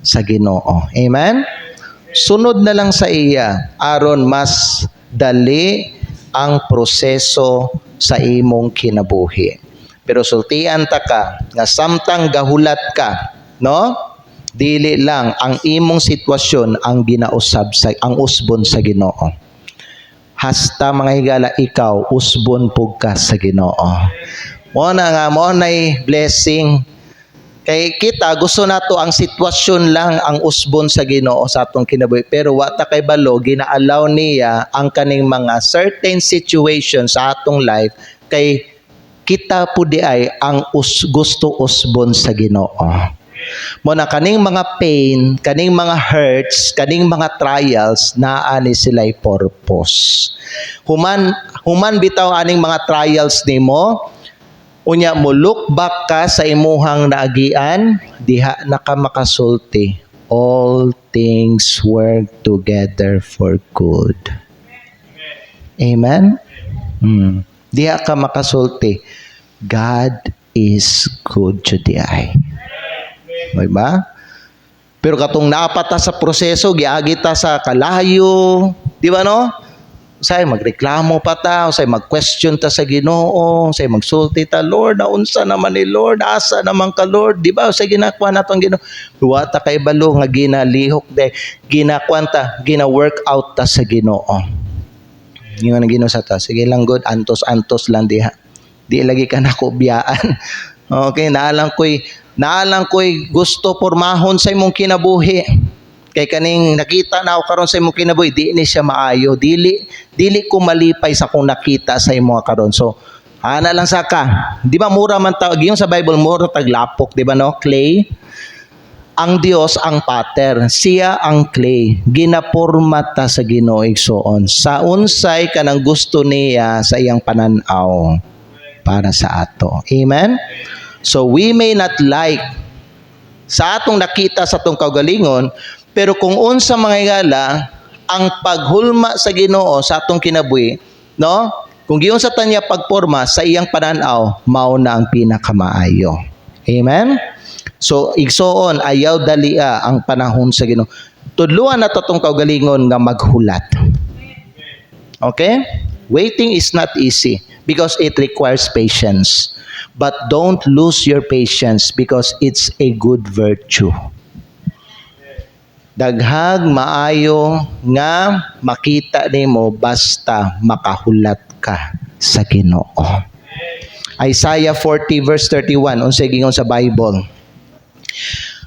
sa Ginoo. Amen? Sunod na lang sa iya aron mas dali ang proseso sa imong kinabuhi. Pero sultian ta ka nga samtang gahulat ka, no? Dili lang ang imong sitwasyon ang ginausab sa ang usbon sa Ginoo. Hasta mga higala ikaw usbon pug ka sa Ginoo. Mo na nga mo nay blessing. Kay kita gusto nato ang sitwasyon lang ang usbon sa Ginoo sa atong kinabuhi pero wa ta kay balo gina-allow niya ang kaning mga certain situation sa atong life kay kita pudi ay ang gusto usbon sa Ginoo. Mo na kaning mga pain, kaning mga hurts, kaning mga trials naa ni sila'y purpose. Human bitaw aning mga trials nimo. Unya mo look back ka sa imuhang naagian, diha na ka makasulti. All things work together for good. Amen? Diha ka makasulti. God is good to the eye. Diba? Pero katong naapata sa proseso, giagi ta sa kalayo, di ba no? Say magreklamo pa ta, say mag-question ta sa Ginoo, say magsulti ta, Lord, naunsa naman ni Lord, asa naman ka Lord, di ba? Say ginakuha natong Ginoo. Duwa ta kay balo nga ginalihok de, ginakuan ta, gina-work out ta sa Ginoo. Yung Ginoo sa ta, sige lang good, antos-antos lang diha. Di lagi ka nako biyaan. Okay, naalang ko'y gusto pormahon sa imong kinabuhi. Kay kaning nakita na ako karon sa imong kinabuhi, di ni siya maayo. Dili ko malipay sa kung nakita sa imong karon. So, ana lang sa ka. Di ba mura man tawag yung sa Bible mura taglapok, di ba no? Clay. Ang Dios ang pattern, siya ang clay. Ginaporma ta sa Ginoo igsoon. Sa unsay kanang gusto niya sa iyang pananaw para sa ato. Amen. So we may not like sa atong nakita sa atong kaugalingon, pero kung unsa mga higala ang paghulma sa Ginoo sa atong kinabuhi, no? Kung giyon sa tanya pagporma sa iyang pananaw, mao na ang pinakamaayo. Amen. So igsoon ayaw dalia ang panahon sa Ginoo. Tudluan nato tong kaugalingon nga maghulat. Okay? Waiting is not easy because it requires patience. But don't lose your patience because it's a good virtue. Daghag maayo nga makita nimo basta makahulat ka sa Ginoo. Isaiah 40 verse 31 unsay gingon sa Bible.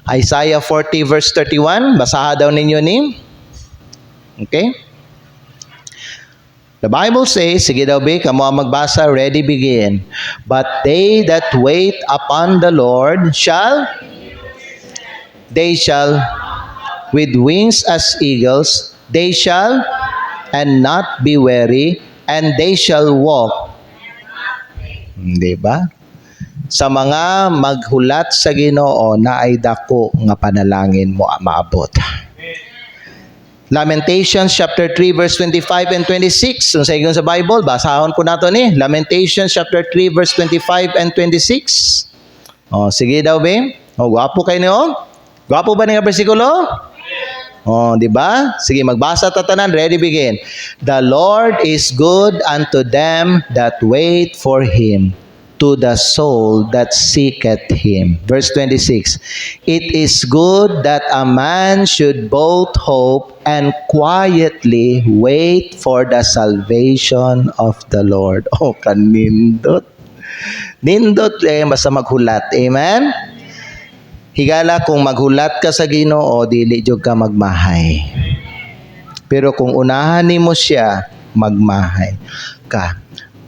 Isaiah 40 verse 31, basahan daw ninyo ni. Okay? The Bible says, sige daw be, kamo ang magbasa, ready, begin. But they that wait upon the Lord they shall, with wings as eagles, they shall, and not be weary, and they shall walk. Diba? Sa mga maghulat sa Ginoo na ay dako nga panalangin mo maabot. Lamentations chapter 3 verse 25 and 26. So sa sa Bible, basahon po nato ni Lamentations chapter 3 verse 25 and 26. Oh, sige daw be. Oh, gwapo kayo niyo. Gwapo ba nga bersikulo? Oh, di ba? Sige, magbasa ta tanan. Ready, begin. The Lord is good unto them that wait for Him, to the soul that seeketh Him. Verse 26. It is good that a man should both hope and quietly wait for the salvation of the Lord. Oh, kanindot. Nindot basta maghulat. Amen? Higala kung maghulat ka sa Ginoo, dili jud ka magmahay. Pero kung unahan nimo siya, magmahay ka.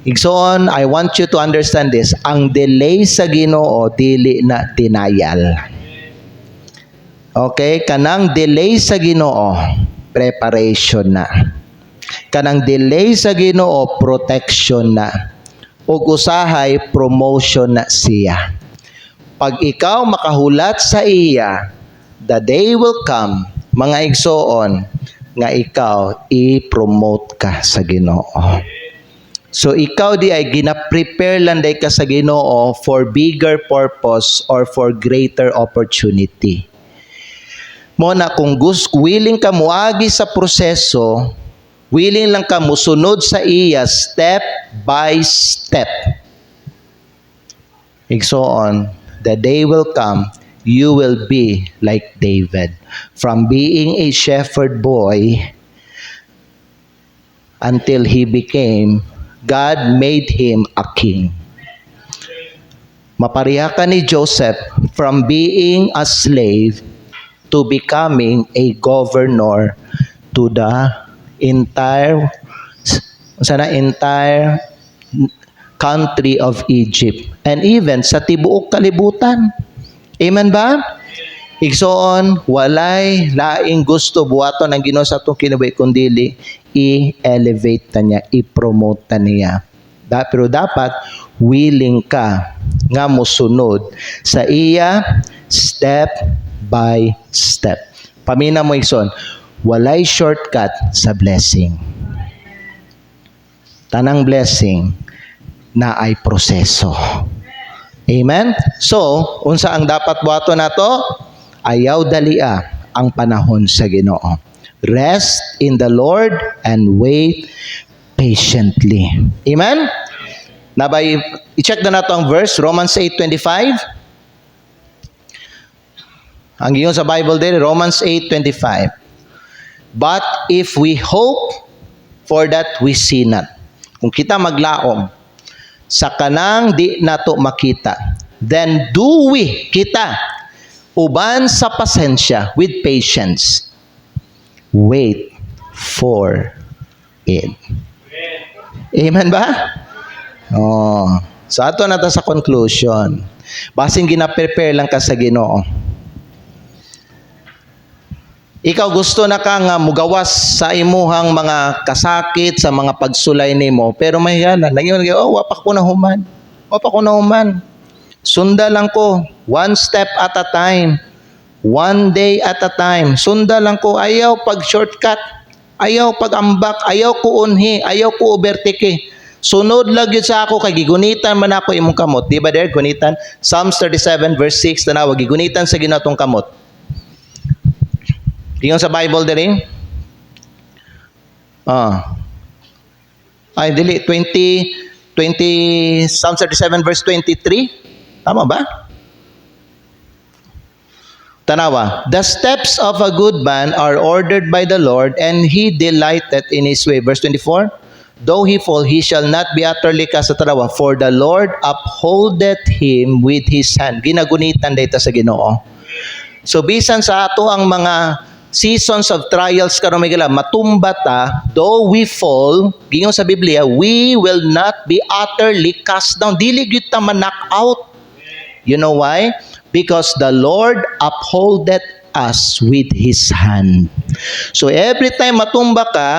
Igsoon, I want you to understand this. Ang delay sa Ginoo dili na denial. Okay, kanang delay sa Ginoo, preparation na. Kanang delay sa Ginoo, protection na. Ug usahay, promotion na siya. Pag ikaw makahulat sa iya, the day will come, mga igsoon, nga ikaw i-promote ka sa Ginoo. So ikaw di ay gina-prepare lang day ka sa Ginoo for bigger purpose or for greater opportunity. Mo na kung willing ka muagi sa proseso, willing lang ka musunod sa iya step by step. Igsoon, the day will come, you will be like David. From being a shepherd boy until he became, God made him a king. Mapareha ka ni Joseph from being a slave to becoming a governor to the entire country of Egypt and even sa tibuok kalibutan. Amen ba? Igsoon, walay laing gusto buhaton ang Ginoo sa atong kinabuhi kundi i-elevate ta niya, i-promote ta niya. Pero dapat willing ka nga mosunod sa iya step by step. Pamina mo igsoon, walay shortcut sa blessing. Tanang blessing na ay proseso. Amen? So, unsa ang dapat buhaton nato? Ayaw dalia ang panahon sa Ginoo. Rest in the Lord and wait patiently. Amen? Nabay, i-check na nato ang verse, Romans 8:25. Ang giyon sa Bible din, Romans 8:25. But if we hope for that we see not. Kung kita maglaom sa kanang di nato makita, then do we, kita, uban sa pasensya, with patience, wait for it. Amen ba? Oh. So ato na ta sa conclusion. Basin gina-prepare lang ka sa Ginoo. Ikaw gusto na ka nga mugawas sa imuhang mga kasakit, sa mga pagsulay nimo, pero mahiyanan. Wapa ko na human. Wapa ko na human. Sunda lang ko. One step at a time. One day at a time. Sunda lang ko. Ayaw pag-shortcut. Ayaw pag-ambak. Ayaw ko unhi. Ayaw ko overtake. Sunod lang yun sa ako. Kay gigunitan man ako imong kamot. Di ba there? Gunitan. Psalms 37 verse 6. Tanawa. Gigunitan sa ginatong kamot. Yung sa Bible din ay dili 20 Psalm 37 verse 23. Tama ba? Tanawa, the steps of a good man are ordered by the Lord, and he delighteth in his way. Verse 24. Though he fall, he shall not be utterly cast. Tanawa, for the Lord upholdeth him with his hand. Ginagunitan dayta sa Ginoo. So bisan sa ato ang mga seasons of trials karon may gila matumba ta, though we fall, gingon sa Biblia, we will not be utterly cast down. Dili gyud ta ma-knock out. You know why? Because the Lord upholdeth us with his hand. So every time matumba ka,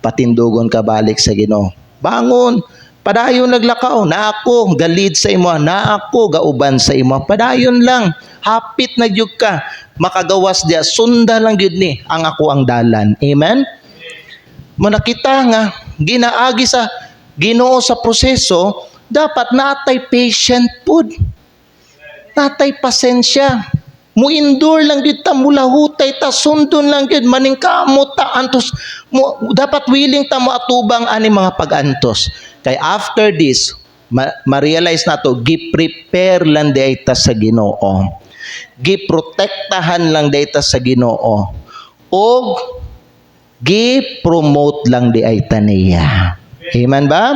patindugon ka balik sa Ginoo. Bangon, padayon naglakaw, na ako galid sa imo, na ako gauban sa imo. Padayon lang, hapit na gyud ka. Makagawas dia, sunda lang gyud ni ang ako ang dalan. Amen? Muna kita nga ginaagi sa Ginoo sa proseso, dapat natay patient pud. Natay pasensya. Mu-endure lang gyud ta mula hutay ta sundon lang gyud maningkamot ta antos mo, dapat willing ta mo atubang ani mga pag-antos. Kay after this, ma-realize na to, gi-prepare lang di ta sa Ginoo. Gi-protektahan lang di ta sa Ginoo. O gi-promote lang di ta niya. Amen ba?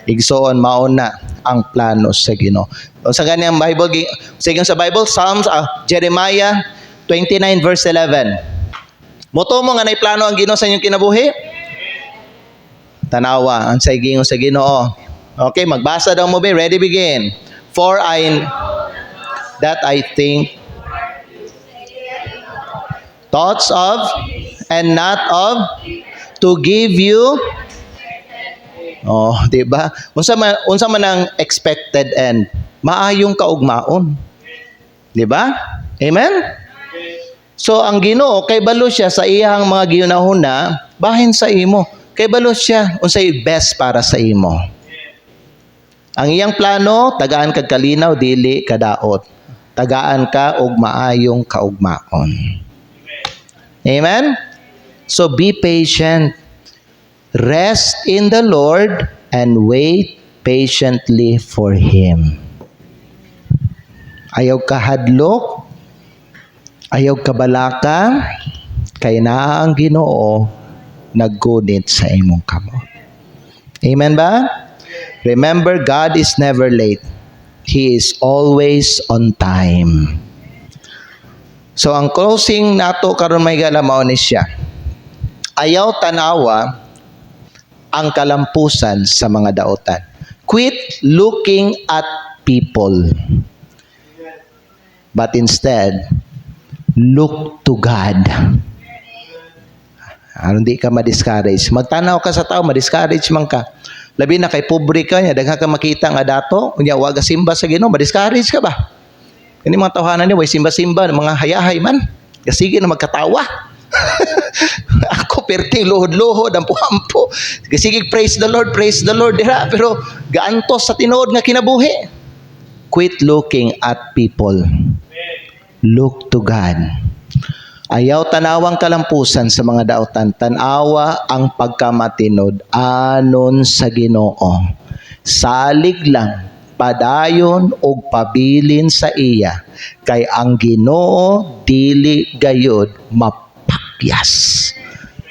Igsoon mauna ang plano sa Ginoo. O sa ganyan Bible, sige sa Bible, Psalms, Jeremiah 29 verse 11. Moto mo nga nay plano ang Ginoo sa inyong kinabuhi? Tanawa ang saygingon sa Ginoo. Okay, magbasa daw mo ba? Ready, begin. For that I think thoughts of and not of to give you. Oh, di ba? Unsa man ang expected end? Maayong kaugmaon. Di ba? Amen? So ang Ginoo kay balo siya sa iyang mga gihunahuna bahin sa imo. Kay balo siya unsay best para sa imo. Ang iyang plano tagaan kag kalinaw dili kadaot. Tagaan ka og maayong kaugmaon. Amen? So be patient. Rest in the Lord and wait patiently for Him. Ayaw ka hadlok, ayaw ka balaka, kay naa ang Ginoo naggunit sa imong kamot. Amen ba? Remember, God is never late. He is always on time. So ang closing nato karon may galamaw ni siya. Ayaw tanawa ang kalampusan sa mga daotan. Quit looking at people. But instead, look to God. Hindi ka ma-discourage. Magtanaw ka sa tao, ma-discourage man ka. Labi na kay pobre ka niya, daghan ka makita nga dato, unya waga simba sa Ginoo, ma-discourage ka ba? Kani mga tawhanan niya, way simba-simba, mga hayahay man. Sige na magkatawa. Ako perting luhod-luhod, ampo-ampo. Sige, praise the Lord, dira. Pero gaantos sa tinuod nga kinabuhi. Quit looking at people. Look to God. Ayaw tanawang kalampusan sa mga daotan. Tanawa ang pagkamatinod anon sa Ginoo. Salig lang, padayon og pabilin sa iya. Kay ang Ginoo dili gayud mapakyas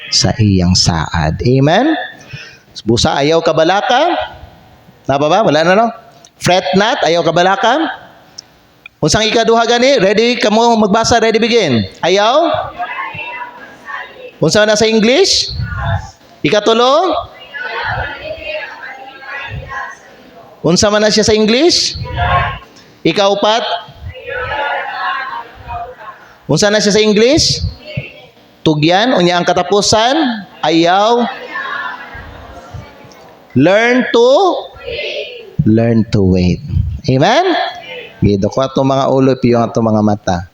sa iyang saad. Amen? Busa, ayaw kabalaka? Napa ba? Wala na no? Fret not, ayaw kabalaka? Unsang ikaduha gani? Ready kamo magbasa, ready begin. Ayaw? Unsa na sa English? Ikatulo? Unsa man na siya sa English? Ikaupat? Unsa na siya sa English? Tugyan, unya ang katapusan, ayaw. Learn to wait. Amen? Gido ko atong mga ulo piyo atong mga mata.